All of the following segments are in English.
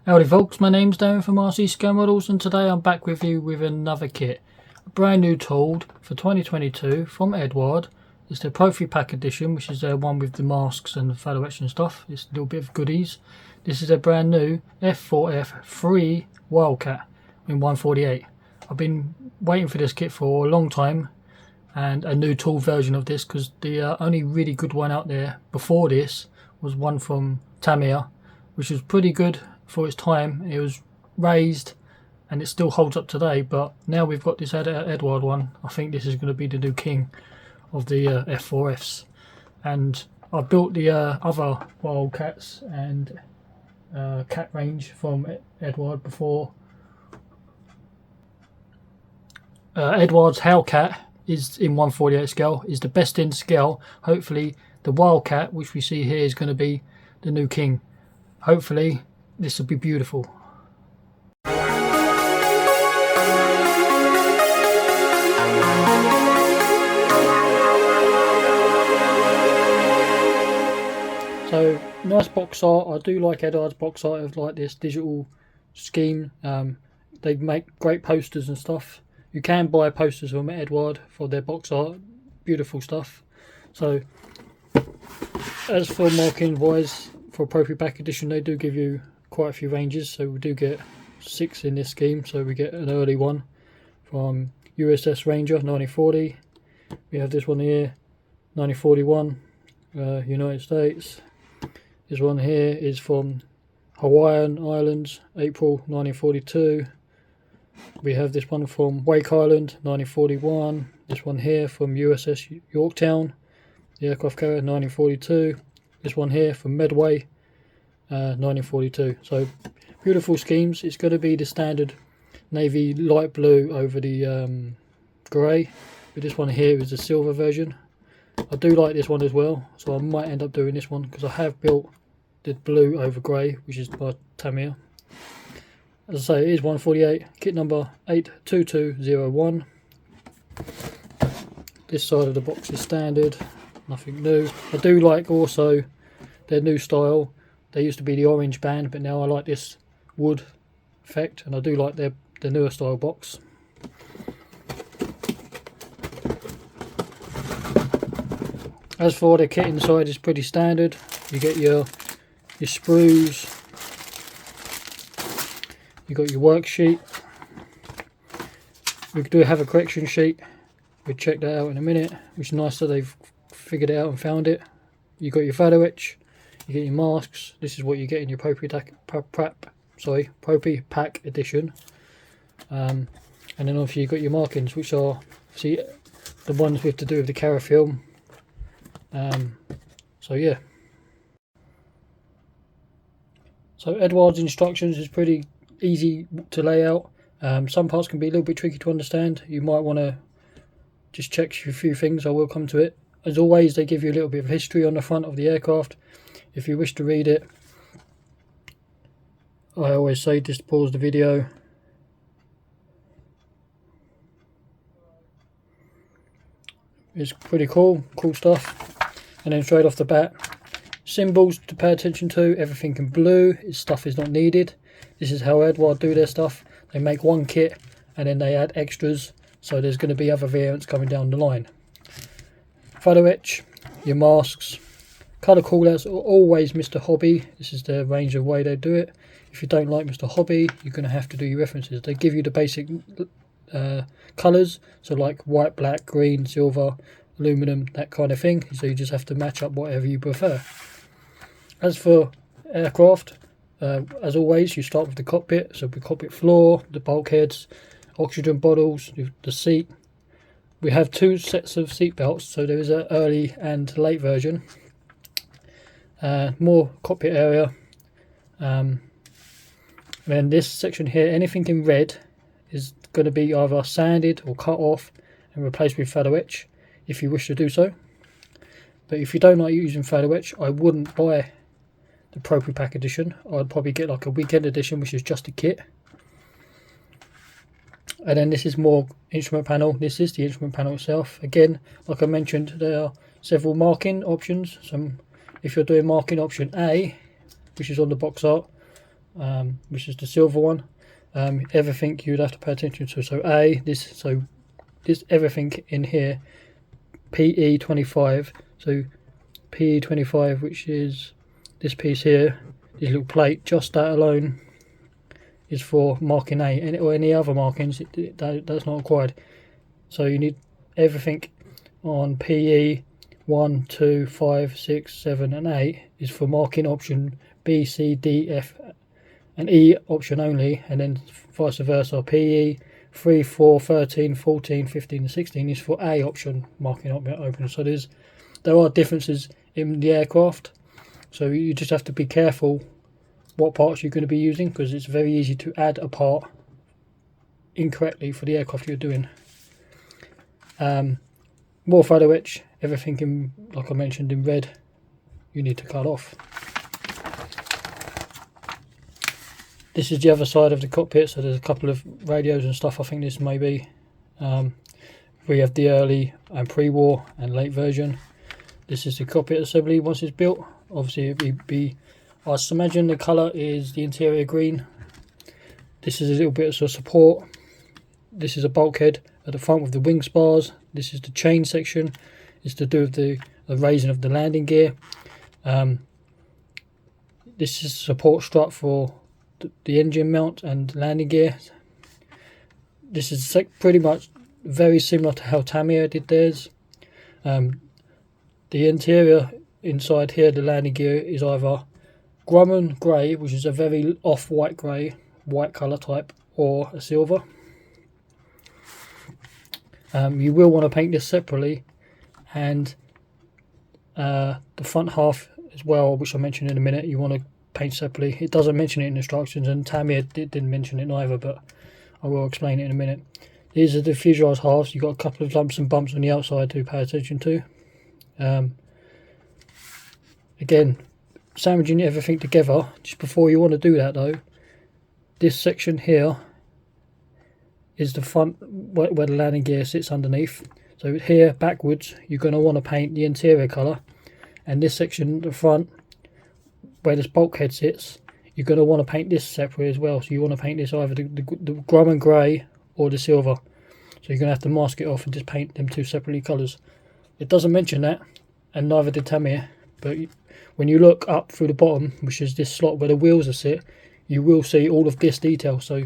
Howdy folks, my name's Darren from RC Scale Models, and today I'm back with you with another kit. A brand new tool for 2022 from Eduard. It's the ProfiPACK edition, which is the one with the masks and the photo-etch and stuff. It's a little bit of goodies. This is a brand new F4F-3 Wildcat in 148. I've been waiting for this kit for a long time, and a new tool version of this, because the only really good one out there before this was one from Tamiya, which was pretty good for its time. It was raised and it still holds up today, but now we've got this Eduard one. I think this is going to be the new king of the F4Fs, and I've built the other Wildcats and cat range from Eduard before. Eduard's Hellcat is in 148 scale, is the best in scale. Hopefully the Wildcat, which we see here, is going to be the new king. Hopefully this will be beautiful. So nice box art. I do like Eduard's box art of like this digital scheme. They make great posters and stuff. You can buy posters from Eduard for their box art. Beautiful stuff. So as for marking wise, for ProfiPACK edition, they do give you quite a few ranges. So we do get 6 in this scheme. So we get an early one from USS Ranger 1940. We have this one here, 1941, United States. This one here is from Hawaiian Islands, April 1942. We have this one from Wake Island, 1941. This one here from USS Yorktown, the aircraft carrier, 1942. This one here from Medway, 1942. So beautiful schemes. It's going to be the standard navy light blue over the grey, but this one here is the silver version. I do like this one as well, so I might end up doing this one, because I have built the blue over grey, which is by Tamiya. As I say, it is 148, kit number 82201. This side of the box is standard, nothing new. I do like also their new style. They used to be the orange band, but now I like this wood effect, and I do like the newer style box. As for the kit inside, is pretty standard. You get your sprues, you got your worksheet. We do have a correction sheet. We'll check that out in a minute, which is nice that they've figured it out and found it. You got your photo-etch, you get your masks. This is what you get in your ProfiPACK edition. And then obviously you got your markings, which are the ones we have to do with the Cara film. So yeah. So Eduard's instructions is pretty easy to lay out. Some parts can be a little bit tricky to understand. You might want to just check a few things. I will come to it. As always, they give you a little bit of history on the front of the aircraft if you wish to read it. I always say just pause the video. It's pretty cool stuff. And then straight off the bat, symbols to pay attention to. Everything in blue. Stuff is not needed. This is how Eduard do their stuff. They make one kit and then they add extras. So there's going to be other variants coming down the line. Photo-etch, your masks, colour callouts are always Mr. Hobby. This is the range of way they do it. If you don't like Mr. Hobby, you're going to have to do your references. They give you the basic colours, so like white, black, green, silver, aluminum, that kind of thing. So you just have to match up whatever you prefer. As for aircraft, as always, you start with the cockpit. So the cockpit floor, the bulkheads, oxygen bottles, the seat. We have 2 sets of seat belts, so there is an early and late version. More cockpit area. Then this section here, anything in red is going to be either sanded or cut off and replaced with photo-etch if you wish to do so. But if you don't like using photo-etch, I wouldn't buy the ProfiPACK edition. I'd probably get like a weekend edition, which is just a kit. And then this is more instrument panel. This is the instrument panel itself. Again, like I mentioned, there are several marking options. If you're doing marking option A, which is on the box art, which is the silver one. Everything you'd have to pay attention to. So this everything in here, PE25. So PE25, which is this piece here, this little plate, just that alone is for marking A, or any other markings that's not required. So you need everything on PE 1, 2, 5, 6, 7 and 8 is for marking option B, C, D, F and E option only, and then vice versa. PE 3, 4, 13, 14, 15 and 16 is for A option marking open. So there are differences in the aircraft, so you just have to be careful what parts you're going to be using, because it's very easy to add a part incorrectly for the aircraft you're doing. More photo etch, everything in, like I mentioned, in red you need to cut off. This is the other side of the cockpit, so there's a couple of radios and stuff. I think this may be. We have the early and pre-war and late version. This is the cockpit assembly once it's built. Obviously it'd be I imagine the colour is the interior green. This is a little bit of support. This is a bulkhead at the front with the wing spars. This is the chain section. It's to do with the raising of the landing gear. This is support strut for the engine mount and landing gear. This is pretty much very similar to how Tamiya did theirs. The interior inside here, the landing gear, is either Grumman grey, which is a very off-white grey, white colour type, or a silver. You will want to paint this separately, and the front half as well, which I'll mention in a minute, you want to paint separately. It doesn't mention it in instructions, and Tamiya didn't mention it either, but I will explain it in a minute. These are the fuselage halves. You've got a couple of lumps and bumps on the outside to pay attention to. Again, sandwiching everything together. Just before you want to do that though, this section here is the front where the landing gear sits underneath. So here backwards you're going to want to paint the interior colour, and this section, the front where this bulkhead sits, you're going to want to paint this separately as well. So you want to paint this either the Grumman grey or the silver. So you're going to have to mask it off and just paint them two separately colours. It doesn't mention that, and neither did Tamiya, but when you look up through the bottom, which is this slot where the wheels are sit, you will see all of this detail. So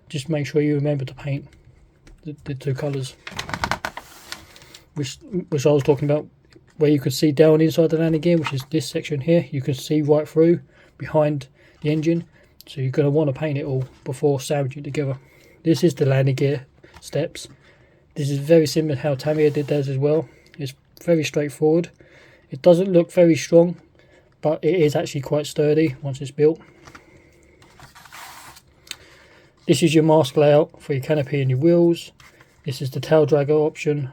just make sure you remember to paint the two colours, which I was talking about, where you can see down inside the landing gear, which is this section here. You can see right through behind the engine, so you're going to want to paint it all before sandwiching it together. This is the landing gear steps. This is very similar to how Tamiya did theirs as well. It's very straightforward. It doesn't look very strong, but it is actually quite sturdy once it's built. This is your mask layout for your canopy and your wheels. This is the tail dragger option,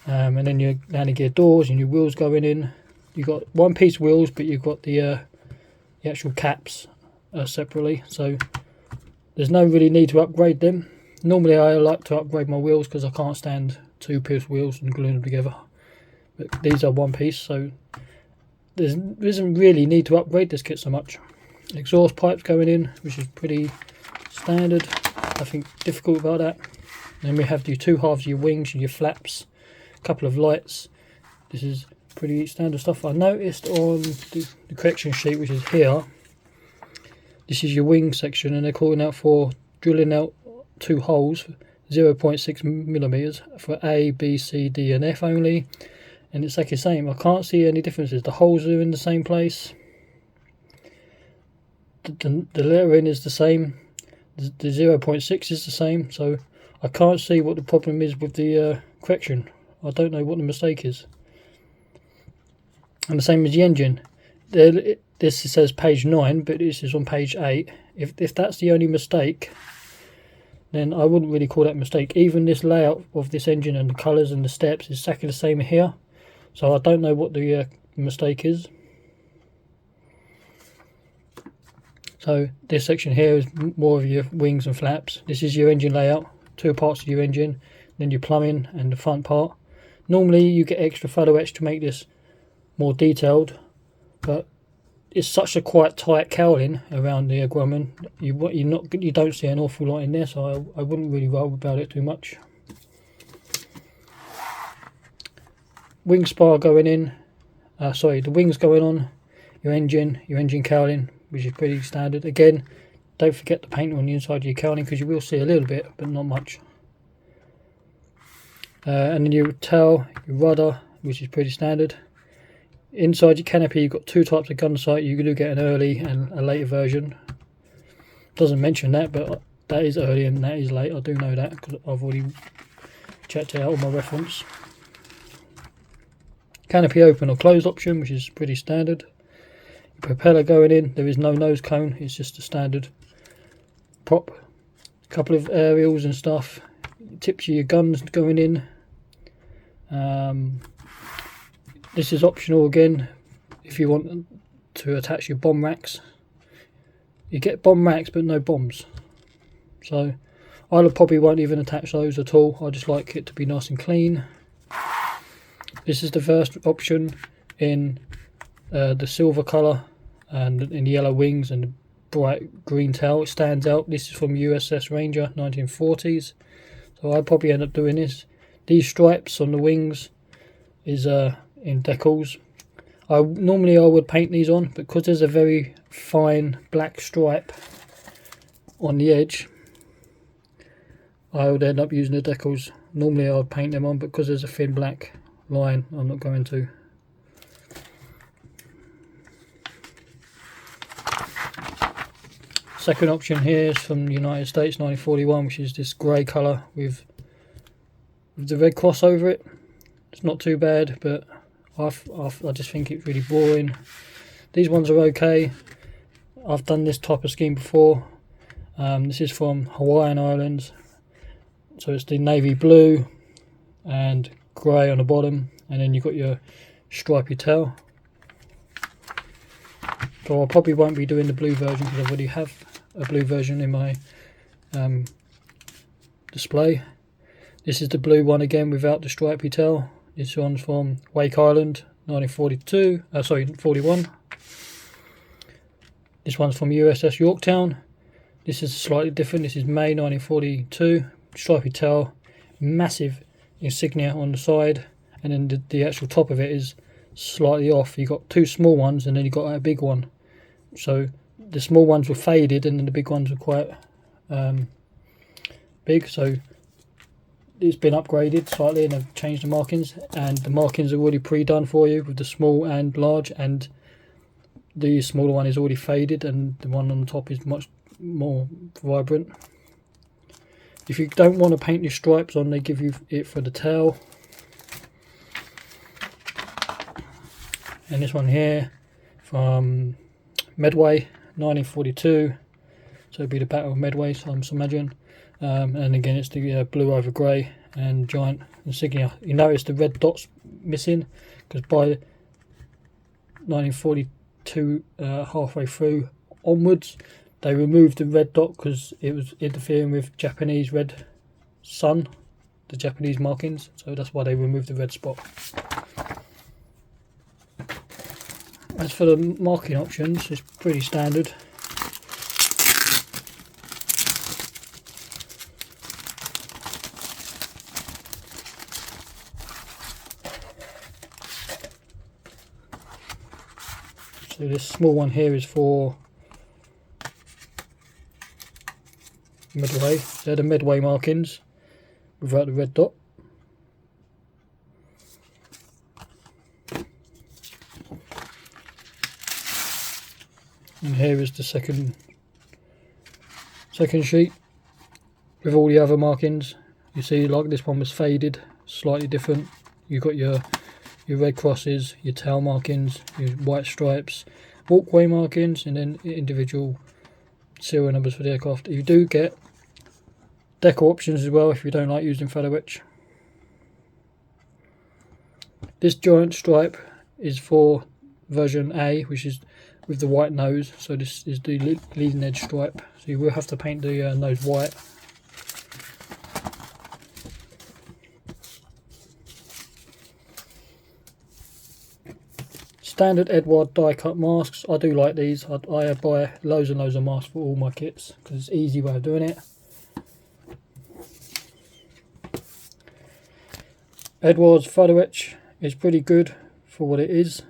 and then your landing gear doors and your wheels going in. You've got one piece wheels, but you've got the actual caps separately, so there's no really need to upgrade them. Normally I like to upgrade my wheels because I can't stand two piece wheels and glue them together, but these are one piece, so there isn't really need to upgrade this kit so much. Exhaust pipes going in, which is pretty standard, nothing difficult about that. Then we have your two halves of your wings and your flaps, a couple of lights. This is pretty standard stuff. I noticed on the correction sheet, which is here, this is your wing section, and they're calling out for drilling out two holes, 0.6 millimeters for A, B, C, D and F only, and it's like the same. I can't see any differences. The holes are in the same place, the lettering is the same, the 0.6 is the same, so I can't see what the problem is with the correction. I don't know what the mistake is. And the same as the engine. This says page 9, but this is on page 8. If that's the only mistake, then I wouldn't really call that a mistake. Even this layout of this engine and the colours and the steps is exactly the same here. So I don't know what the mistake is. So this section here is more of your wings and flaps. This is your engine layout, two parts of your engine, then your plumbing and the front part. Normally you get extra photo etch to make this more detailed, but it's such a quite tight cowling around the Grumman. You don't see an awful lot in there, so I wouldn't really worry about it too much. Wing spar going in. Sorry, the wings going on. Your engine cowling, which is pretty standard. Again, don't forget to paint on the inside of your cowling, because you will see a little bit, but not much. And then your tail, your rudder, which is pretty standard. Inside your canopy, you've got two types of gun sight. You do get an early and a later version. Doesn't mention that, but that is early and that is late. I do know that because I've already checked it out on my reference. Canopy open or closed option, which is pretty standard. Your propeller going in, there is no nose cone, it's just a standard prop. A couple of aerials and stuff. Tips of your guns going in. This is optional again if you want to attach your bomb racks. You get bomb racks but no bombs, so I probably won't even attach those at all. I just like it to be nice and clean. This is the first option in the silver colour and in the yellow wings and the bright green tail. It stands out. This is from USS Ranger 1940s, so I'd probably end up doing this. These stripes on the wings is in decals. Normally I would paint these on, but because there's a very fine black stripe on the edge, I would end up using the decals. Normally I would paint them on, but because there's a thin black line, I'm not going to. Second option here is from the United States 1941, which is this grey colour with the red cross over it. It's not too bad, but I just think it's really boring. These ones are okay. I've done this type of scheme before. This is from Hawaiian Islands, so it's the navy blue and grey on the bottom, and then you've got your stripy tail. So I probably won't be doing the blue version because I already have a blue version in my display. This is the blue one again without the stripy tail. This one's from Wake Island, 41. This one's from USS Yorktown. This is slightly different. This is May 1942. Stripy tail, massive insignia on the side, and then the actual top of it is slightly off. You've got two small ones and then you've got a big one. So the small ones were faded and then the big ones were quite big. So it's been upgraded slightly and I've changed the markings, and the markings are already pre-done for you with the small and large, and the smaller one is already faded and the one on the top is much more vibrant. If you don't want to paint your stripes on, they give you it for the tail. And this one here from Medway 1942, so it'd be the Battle of Medway, so I'm imagine. And again it's the blue over grey and giant insignia. You notice the red dots missing because by 1942 halfway through onwards they removed the red dot because it was interfering with Japanese red sun, the Japanese markings, so that's why they removed the red spot. As for the marking options, it's pretty standard. So this small one here is for Medway. They're the Medway markings without the red dot. And here is the second sheet with all the other markings. You see, like this one was faded, slightly different. You've got your red crosses, your tail markings, your white stripes, walkway markings, and then individual serial numbers for the aircraft. You do get decal options as well if you don't like using photo-etch. This giant stripe is for version A, which is with the white nose, so this is the leading edge stripe, so you will have to paint the nose white. standard Eduard die cut masks. I do like these. I buy loads and loads of masks for all my kits because it's an easy way of doing it. Eduard's photo-etch is pretty good for what it is,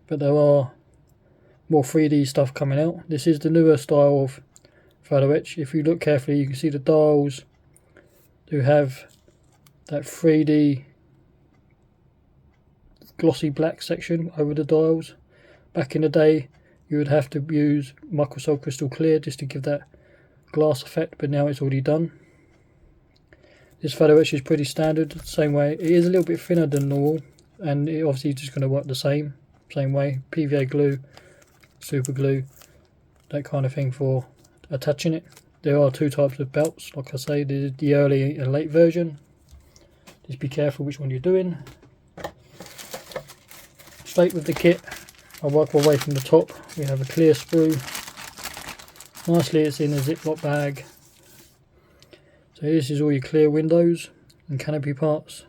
but there are more 3D stuff coming out. This is the newer style of photo-etch. If you look carefully, you can see the dials do have that 3D glossy black section over the dials. Back in the day, you would have to use Microsoft Crystal Clear just to give that glass effect, but now it's already done. This photo-etch is pretty standard, same way. It is a little bit thinner than normal, and it obviously just going to work the same way. PVA glue, super glue, that kind of thing for attaching it. There are two types of belts, like I say, the early and late version. Just be careful which one you're doing. Straight with the kit, I work my way from the top. We have a clear sprue. Nicely, it's in a Ziploc bag. So this is all your clear windows and canopy parts.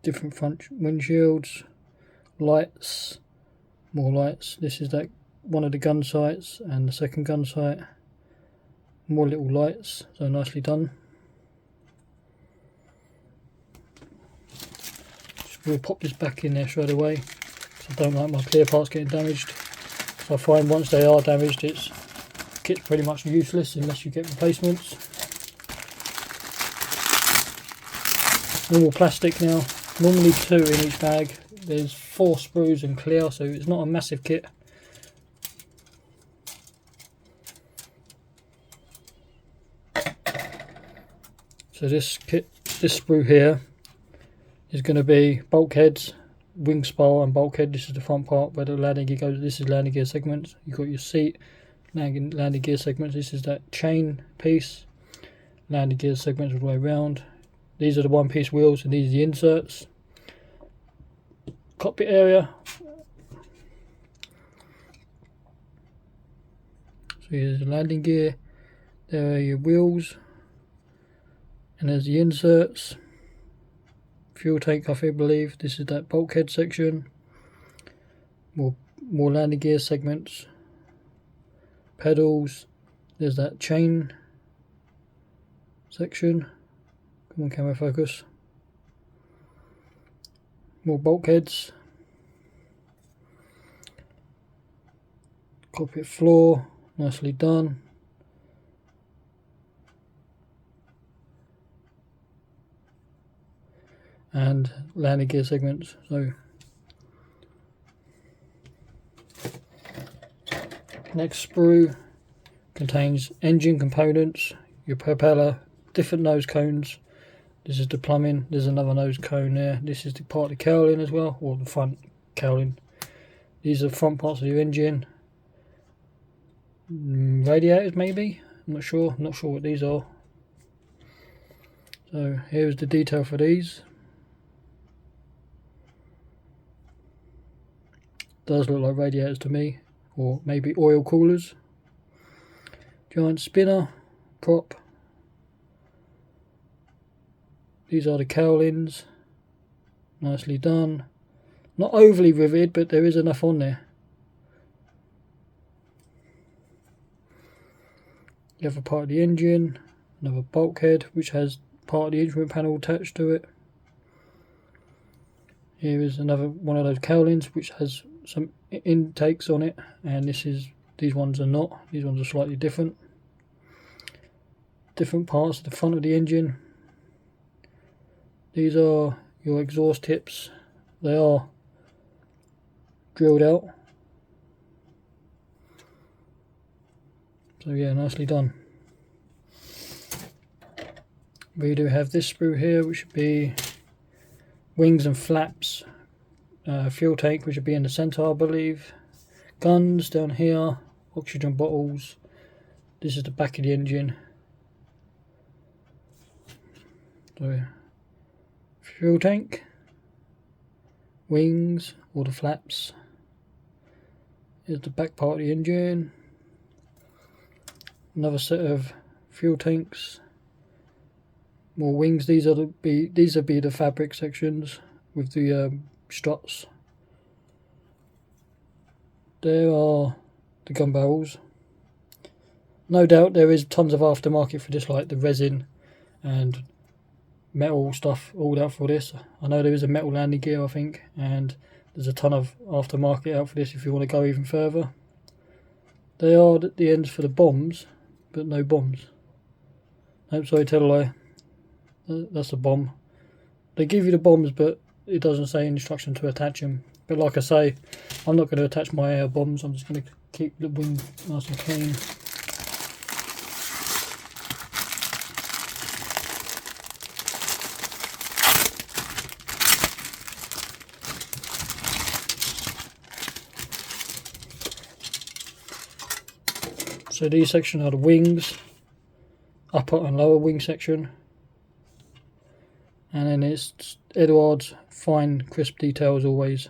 Different front windshields, lights, more lights. This is that one of the gun sights and the second gun sight. More little lights, so nicely done. We'll pop this back in there straight away. I don't like my clear parts getting damaged. So I find once they are damaged, kit's pretty much useless unless you get replacements. Normal plastic now, normally 2 in each bag. There's 4 sprues and clear, so it's not a massive kit. So this sprue here is going to be bulkheads, wing spar and bulkhead. This is the front part where the landing gear goes. This is landing gear segments. You've got your seat, landing gear segments. This is that chain piece, landing gear segments all the way around. These are the one piece wheels and these are the inserts. Cockpit area. So here's the landing gear. There are your wheels. And there's the inserts. Fuel tank, I believe. This is that bulkhead section. More landing gear segments. Pedals. There's that chain section. Come on, camera focus. More bulkheads. Cockpit floor. Nicely done. And landing gear segments. So next sprue contains engine components, your propeller, different nose cones. This is the plumbing. There's another nose cone there. This is the part of the cowling as well, or the front cowling. These are the front parts of your engine. Radiators maybe. I'm not sure. Not sure what these are. So here's the detail for these. Does look like radiators to me, or maybe oil coolers. Giant spinner, prop. These are the cowlings, nicely done. Not overly riveted, but there is enough on there. You have a part of the engine, another bulkhead which has part of the instrument panel attached to it. Here is another one of those cowlings which has some intakes on it, and these ones are not. These ones are slightly different. Different parts of the front of the engine. These are your exhaust tips. They are drilled out. So yeah, nicely done. We do have this sprue here, which should be wings and flaps. Fuel tank, which would be in the centre, I believe. Guns down here. Oxygen bottles. This is the back of the engine. So, fuel tank. Wings, or the flaps. Here's the back part of the engine. Another set of fuel tanks. More wings. These would be the fabric sections with the struts. There are the gun barrels. No doubt there is tons of aftermarket for this, like the resin and metal stuff all out for this. I know there is a metal landing gear, I think, and there's a ton of aftermarket out for this if you want to go even further. They are the ends for the bombs, but no bombs. Nope, sorry, tell a lie. That's a bomb. They give you the bombs, but it doesn't say instruction to attach them. But like I say, I'm not going to attach my air bombs. I'm just going to keep the wing nice and clean. So these sections are the wings, upper and lower wing section. And then it's Eduard's fine, crisp details always.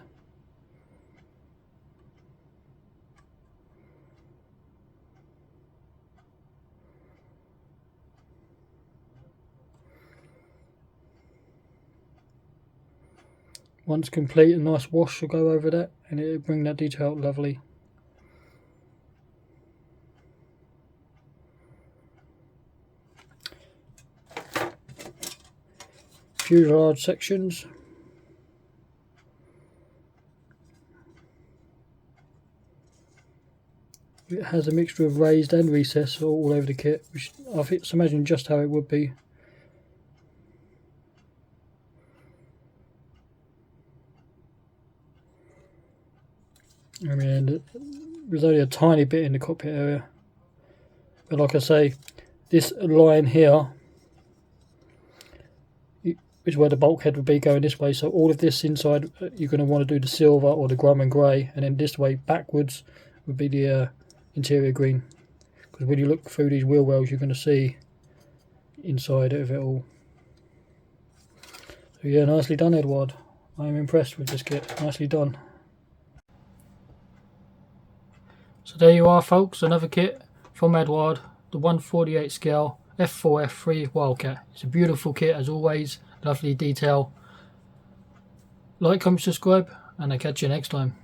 Once complete, a nice wash will go over that and it'll bring that detail out lovely. Fuselage sections. It has a mixture of raised and recessed all over the kit, which I think it's imagine just how it would be. I mean, there's only a tiny bit in the cockpit area, but like I say, this line here is where the bulkhead would be going this way, so all of this inside you're going to want to do the silver or the Grumman grey, and then this way backwards would be the interior green, because when you look through these wheel wells you're going to see inside of it all. So yeah, nicely done, Eduard. I am impressed with this kit, nicely done. So there you are, folks, another kit from Eduard, the 1/48 scale F4F-3 Wildcat. It's a beautiful kit as always, lovely detail. Like, comment, subscribe, and I'll catch you next time.